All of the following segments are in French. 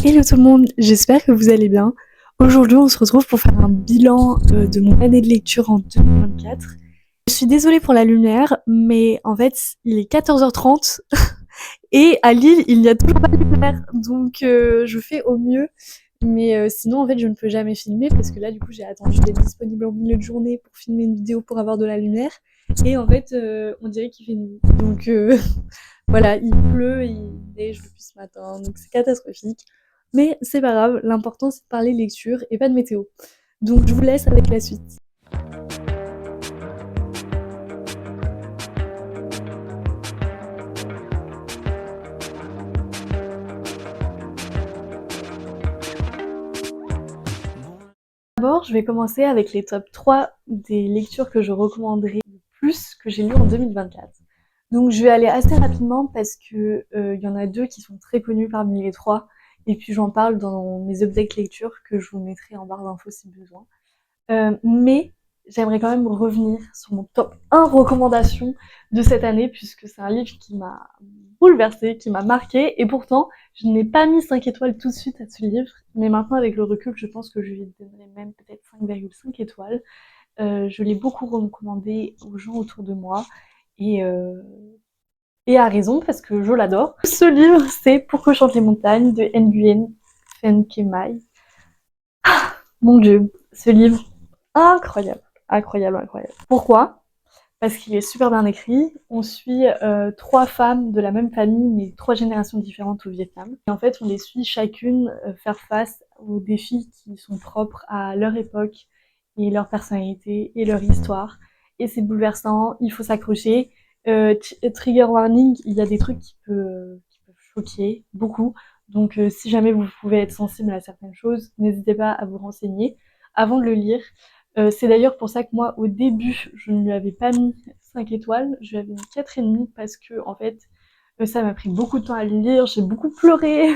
Hello tout le monde, j'espère que vous allez bien. Aujourd'hui, on se retrouve pour faire un bilan de mon année de lecture en 2024. Je suis désolée pour la lumière, mais en fait, il est 14h30 et à Lille, il n'y a toujours pas de lumière. Donc, je fais au mieux. Mais sinon, en fait, je ne peux jamais filmer parce que là, du coup, j'ai attendu d'être disponible au milieu de journée pour filmer une vidéo pour avoir de la lumière. Et en fait, on dirait qu'il fait nuit. Donc, voilà, il pleut, il neige depuis ce matin, donc c'est catastrophique. Mais c'est pas grave, l'important c'est de parler lecture et pas de météo. Donc je vous laisse avec la suite. D'abord, je vais commencer avec les top 3 des lectures que je recommanderais le plus que j'ai lues en 2024. Donc je vais aller assez rapidement parce que y en a deux qui sont très connus parmi les trois. Et puis j'en parle dans mes updates lecture que je vous mettrai en barre d'infos si besoin. Mais j'aimerais quand même revenir sur mon top 1 recommandation de cette année, puisque c'est un livre qui m'a bouleversée, qui m'a marqué, et pourtant, je n'ai pas mis 5 étoiles tout de suite à ce livre, mais maintenant, avec le recul, je pense que je lui donnerai même peut-être 5,5 étoiles. Je l'ai beaucoup recommandé aux gens autour de moi, et, euh, et à raison, parce que je l'adore. Ce livre, c'est Pour que chantent les montagnes de Nguyen Phan Mai. Mon Dieu, ce livre, incroyable, incroyable, incroyable. Pourquoi? Parce qu'il est super bien écrit. On suit trois femmes de la même famille, mais trois générations différentes au Vietnam. Et en fait, on les suit chacune faire face aux défis qui sont propres à leur époque et leur personnalité et leur histoire. Et c'est bouleversant, il faut s'accrocher. Trigger warning, il y a des trucs qui peuvent choquer beaucoup. Donc si jamais vous pouvez être sensible à certaines choses, n'hésitez pas à vous renseigner avant de le lire. C'est d'ailleurs pour ça que moi, au début, je ne lui avais pas mis 5 étoiles, je lui avais mis 4,5 parce que, en fait, ça m'a pris beaucoup de temps à le lire, j'ai beaucoup pleuré,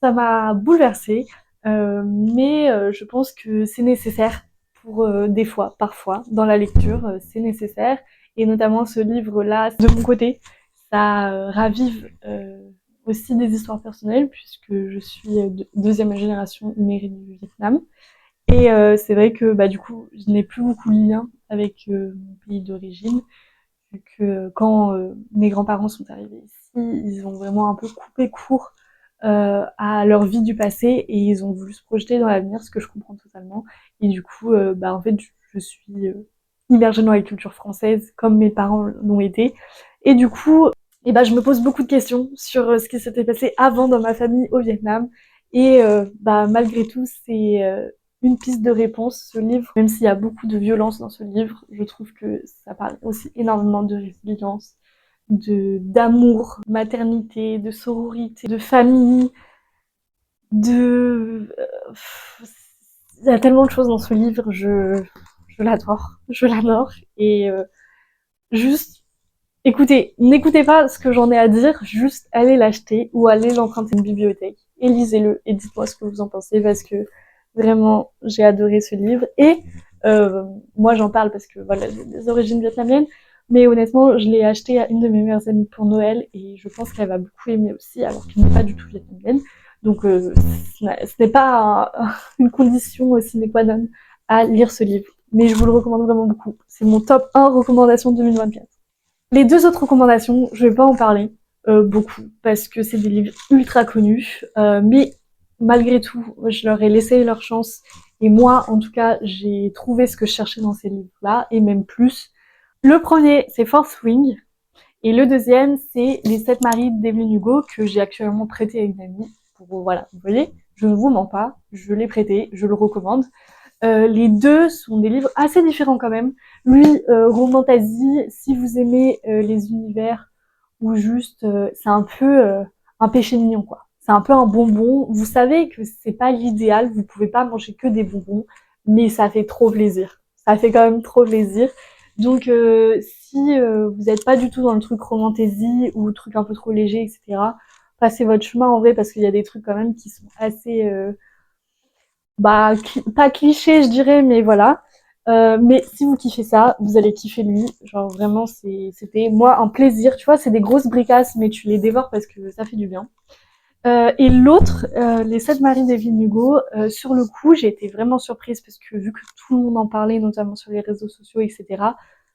ça m'a bouleversée. Mais je pense que c'est nécessaire pour des fois, parfois, dans la lecture, c'est nécessaire. Et notamment ce livre-là, de mon côté, ça ravive aussi des histoires personnelles puisque je suis deuxième génération immigrée du Vietnam. Et c'est vrai que bah, du coup, je n'ai plus beaucoup de lien avec mon pays d'origine, vu que quand mes grands-parents sont arrivés ici, ils ont vraiment un peu coupé court à leur vie du passé et ils ont voulu se projeter dans l'avenir, ce que je comprends totalement. Et du coup, bah, en fait, je suis immergée dans la culture française comme mes parents l'ont été. Et du coup, et bah, je me pose beaucoup de questions sur ce qui s'était passé avant dans ma famille au Vietnam. Et bah, malgré tout, c'est une piste de réponse, ce livre. Même s'il y a beaucoup de violence dans ce livre, je trouve que ça parle aussi énormément de résilience, d'amour, de maternité, de sororité, de famille, de... il y a tellement de choses dans ce livre, je l'adore, je l'adore. Et juste, écoutez, n'écoutez pas ce que j'en ai à dire, juste allez l'acheter ou allez l'emprunter une bibliothèque et lisez-le et dites-moi ce que vous en pensez parce que vraiment, j'ai adoré ce livre. Et moi, j'en parle parce que voilà, j'ai des origines vietnamiennes, mais honnêtement, je l'ai acheté à une de mes meilleures amies pour Noël et je pense qu'elle va beaucoup aimer aussi, alors qu'elle n'est pas du tout vietnamienne. Donc, ce n'est pas une condition sine qua non à lire ce livre. Mais je vous le recommande vraiment beaucoup. C'est mon top 1 recommandation 2024. Les deux autres recommandations, je vais pas en parler beaucoup parce que c'est des livres ultra connus, mais malgré tout, je leur ai laissé leur chance et moi, en tout cas, j'ai trouvé ce que je cherchais dans ces livres-là et même plus. Le premier, c'est Fourth Wing et le deuxième, c'est Les Sept Maris d'Evelyn Hugo que j'ai actuellement prêté à une amie. Pour voilà, vous voyez, je ne vous mens pas, je l'ai prêté, je le recommande. Les deux sont des livres assez différents quand même. Lui, romantasy, si vous aimez les univers où juste c'est un peu un péché mignon quoi. C'est un peu un bonbon. Vous savez que c'est pas l'idéal, vous pouvez pas manger que des bonbons, mais ça fait trop plaisir. Ça fait quand même trop plaisir. Donc si vous n'êtes pas du tout dans le truc romantasy ou le truc un peu trop léger, etc., passez votre chemin en vrai parce qu'il y a des trucs quand même qui sont assez bah pas cliché je dirais mais voilà mais si vous kiffez ça vous allez kiffer lui genre vraiment c'était moi un plaisir tu vois c'est des grosses bricasses mais tu les dévores parce que ça fait du bien Et l'autre, Les 7 maris d'Evelyn Hugo, sur le coup, j'ai été vraiment surprise parce que vu que tout le monde en parlait, notamment sur les réseaux sociaux, etc.,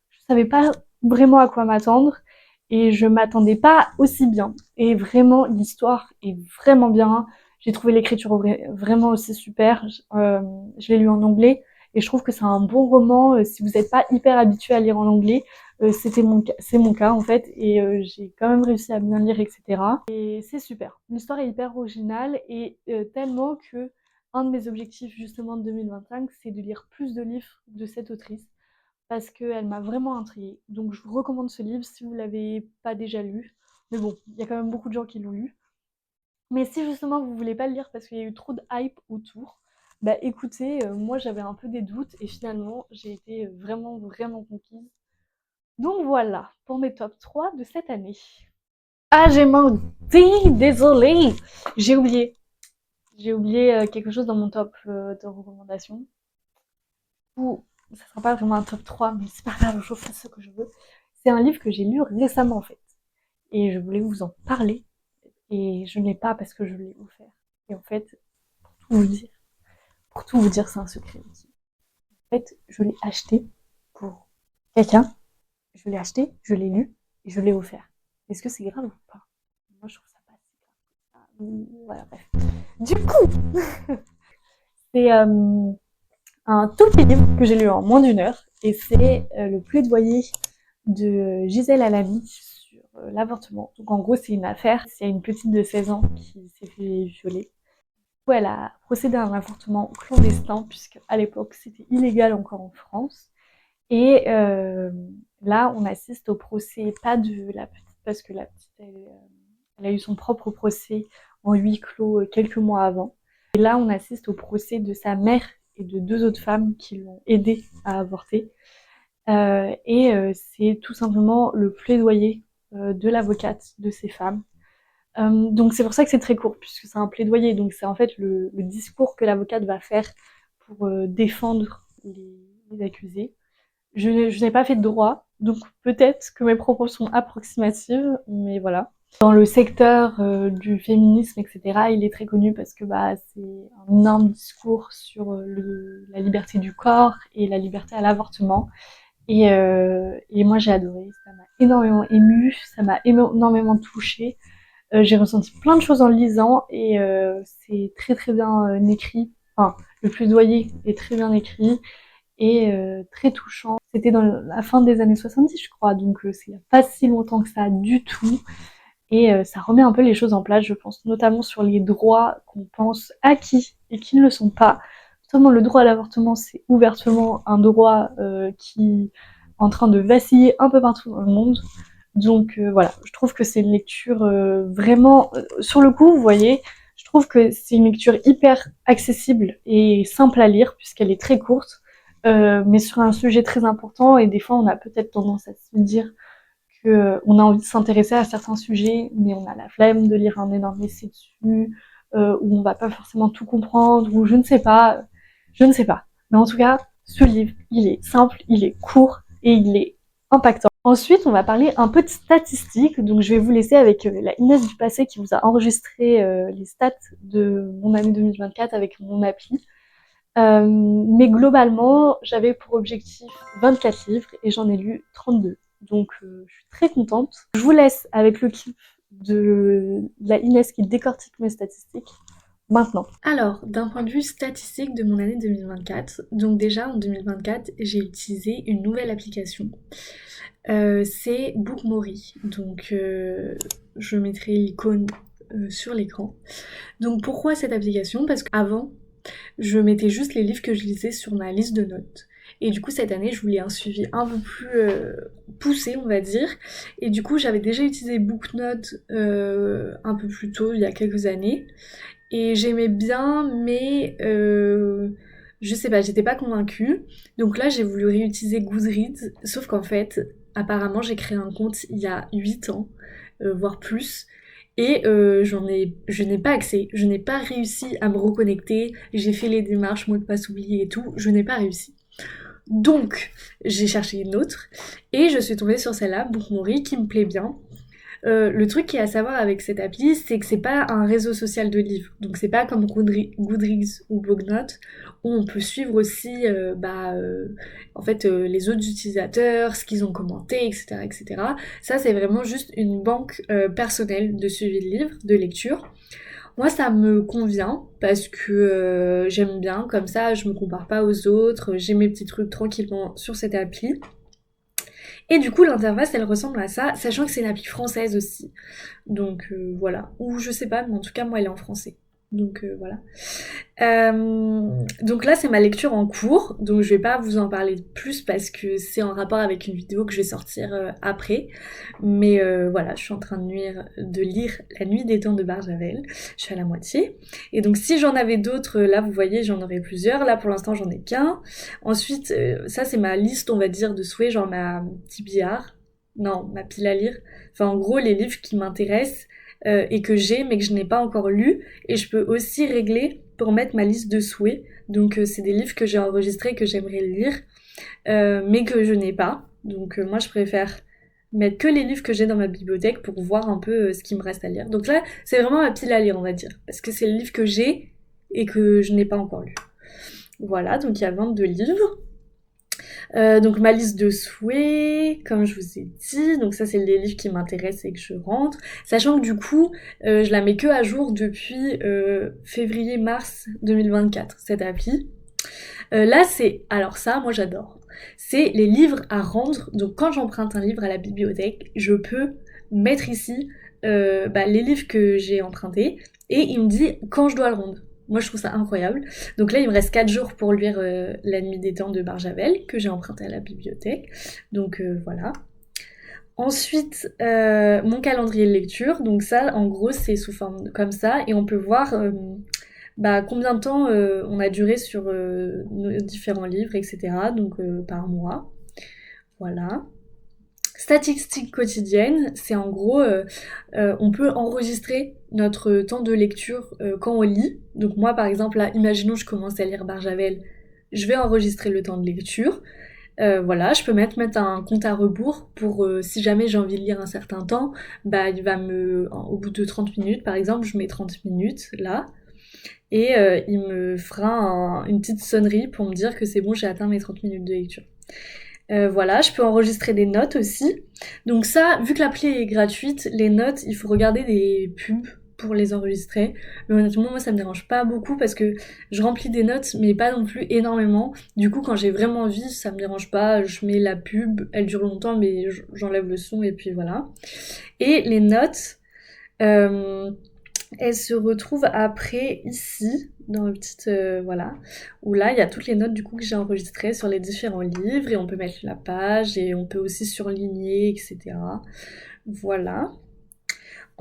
je savais pas vraiment à quoi m'attendre et je m'attendais pas aussi bien. Et vraiment, l'histoire est vraiment bien. J'ai trouvé l'écriture vraiment aussi super. Je l'ai lu en anglais et je trouve que c'est un bon roman si vous n'êtes pas hyper habitué à lire en anglais. C'est mon cas en fait, et j'ai quand même réussi à bien lire, etc. Et c'est super. L'histoire est hyper originale et tellement que un de mes objectifs justement de 2025, c'est de lire plus de livres de cette autrice parce qu'elle m'a vraiment intriguée. Donc je vous recommande ce livre si vous l'avez pas déjà lu. Mais bon, il y a quand même beaucoup de gens qui l'ont lu. Mais si justement vous voulez pas le lire parce qu'il y a eu trop de hype autour, bah écoutez, moi j'avais un peu des doutes et finalement j'ai été vraiment vraiment conquise. Donc voilà pour mes top 3 de cette année. Ah, j'ai menti, désolée. J'ai oublié. J'ai oublié quelque chose dans mon top de recommandations. Ou ça sera pas vraiment un top 3, mais c'est pas grave, je fais ce que je veux. C'est un livre que j'ai lu récemment en fait. Et je voulais vous en parler. Et je ne l'ai pas parce que je l'ai offert. Et en fait, pour tout vous dire, c'est un secret aussi. En fait, je l'ai acheté pour quelqu'un. Je l'ai acheté, je l'ai lu et je l'ai offert. Est-ce que c'est grave ou pas? Moi, je trouve ça pas si grave. Voilà, bref. Du coup, c'est un tout petit livre que j'ai lu en moins d'une heure et c'est le plaidoyer de Gisèle Halimi sur l'avortement. Donc en gros, c'est une affaire. Il y a une petite de 16 ans qui s'est fait violer. Du coup, elle a procédé à un avortement clandestin puisque à l'époque, c'était illégal encore en France. Et là, on assiste au procès, pas de la petite, parce que la petite, elle a eu son propre procès en huis clos quelques mois avant. Et là, on assiste au procès de sa mère et de 2 autres femmes qui l'ont aidé à avorter. C'est tout simplement le plaidoyer de l'avocate de ces femmes. Donc c'est pour ça que c'est très court, puisque c'est un plaidoyer. Donc c'est en fait le discours que l'avocate va faire pour défendre les accusés. Je n'ai pas fait de droit, donc peut-être que mes propos sont approximatifs, mais voilà. Dans le secteur du féminisme, etc., il est très connu parce que bah, c'est un énorme discours sur la liberté du corps et la liberté à l'avortement. Et moi j'ai adoré, ça m'a énormément émue, ça m'a énormément touchée. J'ai ressenti plein de choses en le lisant et c'est très très bien écrit. Enfin, le plaidoyer est très bien écrit et très touchant. C'était dans la fin des années 70, je crois, donc c'est il n'y a pas si longtemps que ça du tout. Et ça remet un peu les choses en place, je pense, notamment sur les droits qu'on pense acquis et qui ne le sont pas. Notamment le droit à l'avortement, c'est ouvertement un droit qui est en train de vaciller un peu partout dans le monde. Donc voilà, je trouve que c'est une lecture vraiment... sur le coup, vous voyez, je trouve que c'est une lecture hyper accessible et simple à lire, puisqu'elle est très courte, mais sur un sujet très important, et des fois on a peut-être tendance à se dire qu'on a envie de s'intéresser à certains sujets, mais on a la flemme de lire un énorme essai dessus, où on va pas forcément tout comprendre, ou je ne sais pas. Mais en tout cas, ce livre, il est simple, il est court, et il est impactant. Ensuite, on va parler un peu de statistiques, donc je vais vous laisser avec la Inès du passé qui vous a enregistré les stats de mon année 2024 avec mon appli. Mais globalement, j'avais pour objectif 24 livres et j'en ai lu 32. Donc je suis très contente. Je vous laisse avec le clip de la Inès qui décortique mes statistiques maintenant. Alors, d'un point de vue statistique de mon année 2024, donc déjà en 2024, j'ai utilisé une nouvelle application. C'est Bookmori. Donc je mettrai l'icône sur l'écran. Donc pourquoi cette application? Parce qu'avant, je mettais juste les livres que je lisais sur ma liste de notes. Et du coup, cette année, je voulais un suivi un peu plus poussé, on va dire. Et du coup, j'avais déjà utilisé Booknote un peu plus tôt, il y a quelques années. Et j'aimais bien, mais je sais pas, j'étais pas convaincue. Donc là, j'ai voulu réutiliser Goodreads. Sauf qu'en fait, apparemment, j'ai créé un compte il y a 8 ans, voire plus. Et je n'ai pas accès, je n'ai pas réussi à me reconnecter, j'ai fait les démarches, mot de passe oublié et tout, je n'ai pas réussi. Donc, j'ai cherché une autre, et je suis tombée sur celle-là, Bookmori, qui me plaît bien. Le truc qui est à savoir avec cette appli, c'est que c'est pas un réseau social de livres. Donc c'est pas comme Goodreads ou Blognote où on peut suivre aussi en fait les autres utilisateurs, ce qu'ils ont commenté, etc., etc. Ça c'est vraiment juste une banque personnelle de suivi de livres, de lecture. Moi ça me convient parce que j'aime bien, comme ça je me compare pas aux autres, j'ai mes petits trucs tranquillement sur cette appli. Et du coup, l'interface, elle ressemble à ça, sachant que c'est une appli française aussi. Donc voilà. Ou je sais pas, mais en tout cas, moi, elle est en français. Donc voilà. Donc là, c'est ma lecture en cours. Donc je vais pas vous en parler plus parce que c'est en rapport avec une vidéo que je vais sortir après. Mais voilà, je suis en train de lire La Nuit des Temps de Barjavel. Je suis à la moitié. Et donc si j'en avais d'autres, là vous voyez, j'en aurais plusieurs. Là pour l'instant, j'en ai qu'un. Ensuite, ça c'est ma liste, on va dire, de souhaits, genre ma TBR. Non, ma pile à lire. Enfin en gros, les livres qui m'intéressent et que j'ai mais que je n'ai pas encore lu. Et je peux aussi régler pour mettre ma liste de souhaits. Donc c'est des livres que j'ai enregistrés que j'aimerais lire mais que je n'ai pas. Donc moi je préfère mettre que les livres que j'ai dans ma bibliothèque pour voir un peu ce qui me reste à lire. Donc là c'est vraiment ma pile à lire on va dire. Parce que c'est le livre que j'ai et que je n'ai pas encore lu. Voilà, donc il y a 22 livres. Donc ma liste de souhaits, comme je vous ai dit, donc ça c'est les livres qui m'intéressent et que je rentre. Sachant que du coup, je la mets que à jour depuis février-mars 2024, cette appli. Là c'est, alors ça moi j'adore, c'est les livres à rendre. Donc quand j'emprunte un livre à la bibliothèque, je peux mettre ici les livres que j'ai empruntés et il me dit quand je dois le rendre. Moi je trouve ça incroyable. Donc là il me reste 4 jours pour lire La Nuit des Temps de Barjavel que j'ai emprunté à la bibliothèque. Donc voilà. Ensuite, mon calendrier de lecture. Donc ça en gros c'est sous forme comme ça et on peut voir combien de temps on a duré sur nos différents livres, etc. Donc par mois. Voilà. Statistiques quotidiennes, c'est en gros, on peut enregistrer notre temps de lecture quand on lit. Donc moi par exemple là, imaginons je commence à lire Barjavel, je vais enregistrer le temps de lecture. Voilà, je peux mettre un compte à rebours pour si jamais j'ai envie de lire un certain temps, il va au bout de 30 minutes par exemple, je mets 30 minutes là. Et il me fera une petite sonnerie pour me dire que c'est bon, j'ai atteint mes 30 minutes de lecture. Voilà, je peux enregistrer des notes aussi. Donc ça, vu que l'appli est gratuite, les notes, il faut regarder des pubs pour les enregistrer. Mais honnêtement, moi ça me dérange pas beaucoup parce que je remplis des notes, mais pas non plus énormément. Du coup, quand j'ai vraiment envie, ça me dérange pas. Je mets la pub, elle dure longtemps, mais j'enlève le son et puis voilà. Et les notes... elle se retrouve après ici, dans le petit voilà, où là il y a toutes les notes du coup que j'ai enregistrées sur les différents livres et on peut mettre la page et on peut aussi surligner, etc. Voilà.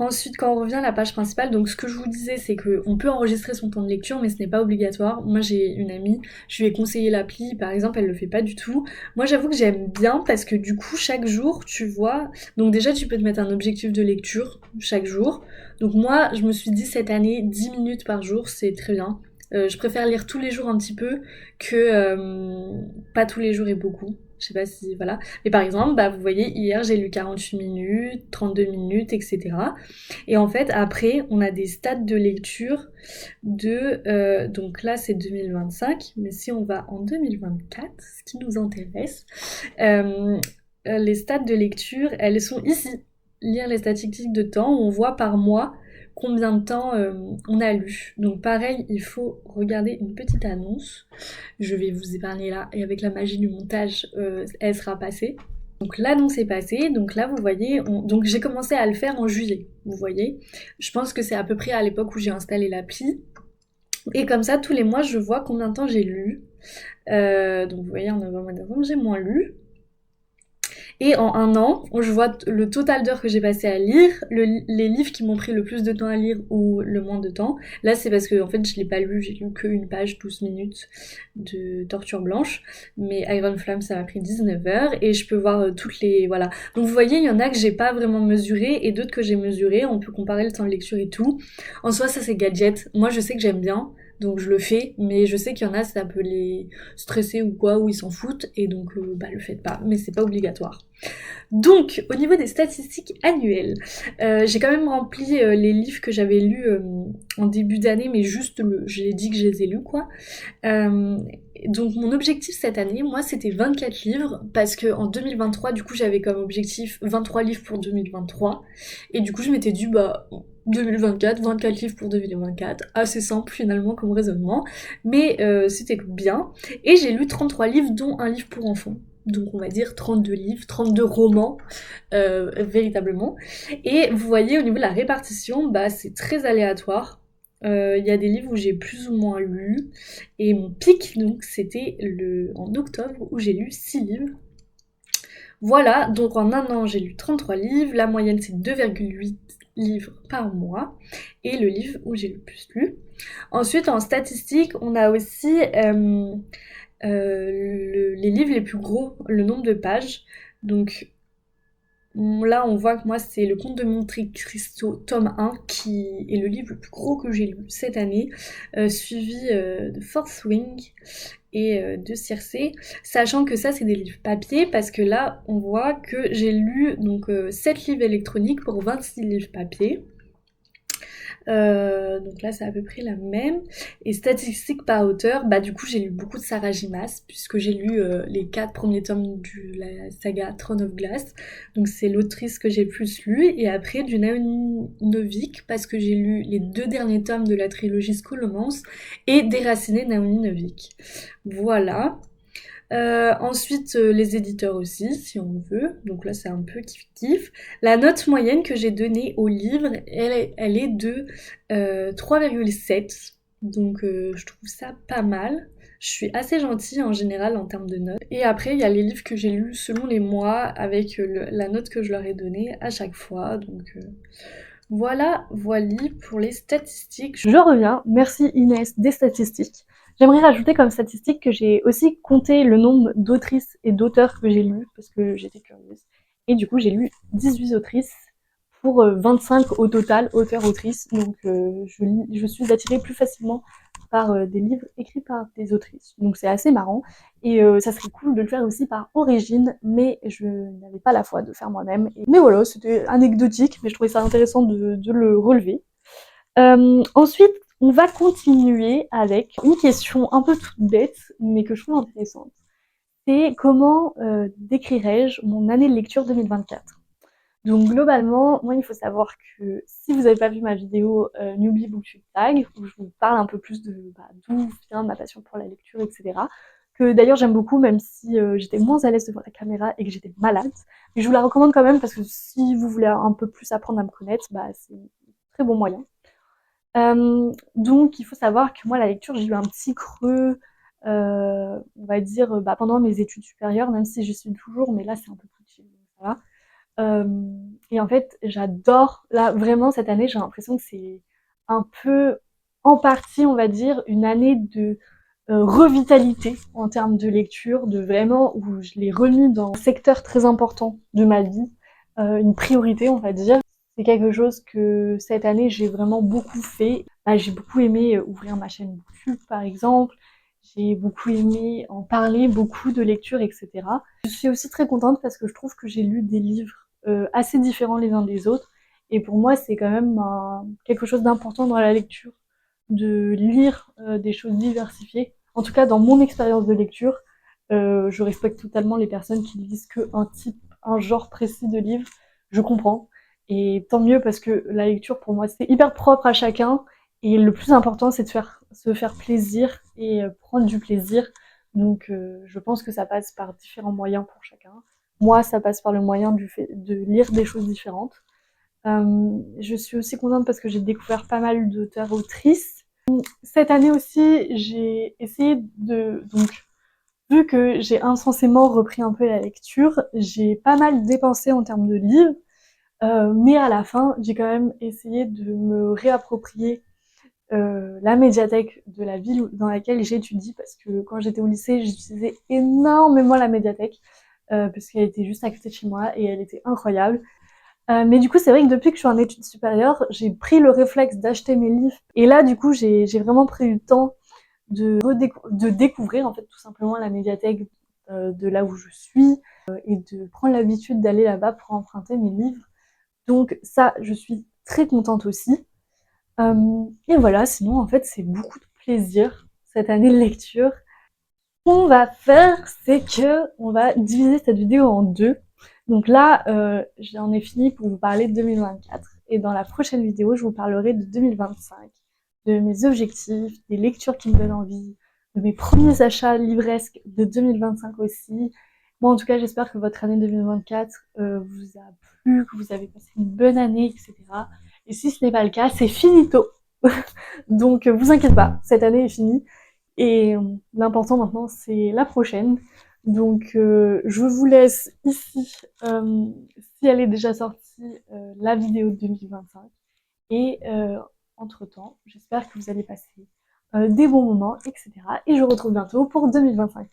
Ensuite, quand on revient à la page principale, donc ce que je vous disais, c'est qu'on peut enregistrer son temps de lecture, mais ce n'est pas obligatoire. Moi, j'ai une amie, je lui ai conseillé l'appli, par exemple, elle le fait pas du tout. Moi, j'avoue que j'aime bien parce que du coup, chaque jour, tu vois... Donc déjà, tu peux te mettre un objectif de lecture chaque jour. Donc moi, je me suis dit cette année, 10 minutes par jour, c'est très bien. Je préfère lire tous les jours un petit peu que pas tous les jours et beaucoup. Je sais pas si... Voilà. Mais par exemple, vous voyez, hier, j'ai lu 48 minutes, 32 minutes, etc. Et en fait, après, on a des stades de lecture de... donc là, c'est 2025. Mais si on va en 2024, ce qui nous intéresse, les stades de lecture, elles sont ici. Lire les statistiques de temps où on voit par mois combien de temps on a lu. Donc pareil, il faut regarder une petite annonce. Je vais vous épargner là, et avec la magie du montage, elle sera passée. Donc l'annonce est passée, donc là vous voyez, donc j'ai commencé à le faire en juillet, vous voyez. Je pense que c'est à peu près à l'époque où j'ai installé l'appli. Et comme ça, tous les mois, je vois combien de temps j'ai lu. Donc vous voyez, en novembre et décembre, j'ai moins lu. Et en un an, je vois le total d'heures que j'ai passé à lire, les livres qui m'ont pris le plus de temps à lire ou le moins de temps. Là, c'est parce que en fait, je l'ai pas lu, j'ai lu qu'une page, 12 minutes de Torture Blanche. Mais Iron Flame, ça m'a pris 19 heures et je peux voir toutes les... Voilà. Donc vous voyez, il y en a que j'ai pas vraiment mesuré et d'autres que j'ai mesuré. On peut comparer le temps de lecture et tout. En soi, ça c'est gadget. Moi, je sais que j'aime bien. donc je le fais, mais je sais qu'il y en a, ça peut les stresser ou quoi, ou ils s'en foutent, et donc le faites pas, mais c'est pas obligatoire. Donc, au niveau des statistiques annuelles, j'ai quand même rempli les livres que j'avais lus en début d'année, mais juste, j'ai dit que je les ai lus, quoi. Euh, donc, mon objectif cette année, moi, c'était 24 livres, parce que en 2023, du coup, j'avais comme objectif 23 livres pour 2023, et du coup, je m'étais dit, 2024, 24 livres pour 2024, assez simple finalement comme raisonnement, mais c'était bien. Et j'ai lu 33 livres, dont un livre pour enfants. Donc on va dire 32 livres, 32 romans, véritablement. Et vous voyez au niveau de la répartition, c'est très aléatoire. Il y a des livres où j'ai plus ou moins lu. Et mon pic, donc, c'était en octobre où j'ai lu 6 livres. Voilà, donc en un an, j'ai lu 33 livres. La moyenne, c'est 2,8 livres par mois. Et le livre où j'ai le plus lu. Ensuite, en statistique, on a aussi les livres les plus gros, le nombre de pages. Donc là, on voit que moi, c'est Le Comte de Monte-Cristo, tome 1, qui est le livre le plus gros que j'ai lu cette année, suivi de Fourth Wing et de Circé, sachant que ça, c'est des livres papier, parce que là, on voit que j'ai lu donc 7 livres électroniques pour 26 livres papier. Donc là, c'est à peu près la même. Et statistiques par auteur, du coup, j'ai lu beaucoup de Sarah J. Maas, puisque j'ai lu les 4 premiers tomes de la saga Throne of Glass. Donc c'est l'autrice que j'ai le plus lu. Et après, du Naomi Novik, parce que j'ai lu les 2 derniers tomes de la trilogie Scholomance, et Déraciné Naomi Novik. Voilà. Ensuite, les éditeurs aussi, si on veut. Donc là, c'est un peu kiff-kiff. La note moyenne que j'ai donnée au livre, elle est de 3,7. Donc je trouve ça pas mal. Je suis assez gentille en général en termes de notes. Et après, il y a les livres que j'ai lus selon les mois avec la note que je leur ai donnée à chaque fois. Donc voilà pour les statistiques. Je reviens. Merci Inès des statistiques. J'aimerais rajouter comme statistique que j'ai aussi compté le nombre d'autrices et d'auteurs que j'ai lus, parce que j'étais curieuse. Et du coup, j'ai lu 18 autrices pour 25 au total, auteurs-autrices. Donc je suis attirée plus facilement par des livres écrits par des autrices. Donc c'est assez marrant. Et ça serait cool de le faire aussi par origine, mais je n'avais pas la foi de le faire moi-même. Mais voilà, c'était anecdotique, mais je trouvais ça intéressant de le relever. Ensuite, on va continuer avec une question un peu toute bête, mais que je trouve intéressante. C'est comment décrirais-je mon année de lecture 2024 ? Donc globalement, moi il faut savoir que si vous n'avez pas vu ma vidéo Newbie Booktube Tag, où je vous parle un peu plus de d'où vient ma passion pour la lecture, etc., que d'ailleurs j'aime beaucoup, même si j'étais moins à l'aise devant la caméra et que j'étais malade. Mais je vous la recommande quand même parce que si vous voulez un peu plus apprendre à me connaître, c'est un très bon moyen. Donc il faut savoir que moi la lecture, j'ai eu un petit creux, on va dire, pendant mes études supérieures, même si j'y suis toujours, mais là c'est un peu plus chill, ça va. Et en fait, j'adore, là vraiment cette année, j'ai l'impression que c'est un peu, en partie, on va dire, une année de revitalité en termes de lecture, de vraiment où je l'ai remis dans un secteur très important de ma vie, une priorité, on va dire. C'est quelque chose que cette année j'ai vraiment beaucoup fait. J'ai beaucoup aimé ouvrir ma chaîne YouTube par exemple. J'ai beaucoup aimé en parler, beaucoup de lecture, etc. Je suis aussi très contente parce que je trouve que j'ai lu des livres assez différents les uns des autres. Et pour moi, c'est quand même quelque chose d'important dans la lecture, de lire des choses diversifiées. En tout cas, dans mon expérience de lecture, je respecte totalement les personnes qui lisent qu'un type, un genre précis de livre. Je comprends. Et tant mieux parce que la lecture, pour moi, c'est hyper propre à chacun. Et le plus important, c'est de se faire plaisir et prendre du plaisir. Donc, je pense que ça passe par différents moyens pour chacun. Moi, ça passe par le moyen du fait de lire des choses différentes. Je suis aussi contente parce que j'ai découvert pas mal d'auteurs-autrices. Cette année aussi, j'ai essayé donc, vu que j'ai incensément repris un peu la lecture, j'ai pas mal dépensé en termes de livres, mais à la fin, j'ai quand même essayé de me réapproprier la médiathèque de la ville dans laquelle j'étudie, parce que quand j'étais au lycée, j'utilisais énormément la médiathèque, parce qu'elle était juste à côté de chez moi et elle était incroyable. Mais du coup, c'est vrai que depuis que je suis en études supérieures, j'ai pris le réflexe d'acheter mes livres. Et là, du coup, j'ai vraiment pris le temps de découvrir en fait tout simplement la médiathèque de là où je suis et de prendre l'habitude d'aller là-bas pour emprunter mes livres. Donc ça, je suis très contente aussi. Et voilà, sinon en fait, c'est beaucoup de plaisir cette année de lecture. Ce qu'on va faire, c'est que on va diviser cette vidéo en deux. Donc là, j'en ai fini pour vous parler de 2024. Et dans la prochaine vidéo, je vous parlerai de 2025, de mes objectifs, des lectures qui me donnent envie, de mes premiers achats livresques de 2025 aussi. Bon, en tout cas, j'espère que votre année 2024 vous a plu, que vous avez passé une bonne année, etc. Et si ce n'est pas le cas, c'est finito. Donc, vous inquiétez pas, cette année est finie. Et l'important maintenant, c'est la prochaine. Donc, je vous laisse ici, si elle est déjà sortie, la vidéo de 2025. Et entre-temps, j'espère que vous allez passer des bons moments, etc. Et je vous retrouve bientôt pour 2025.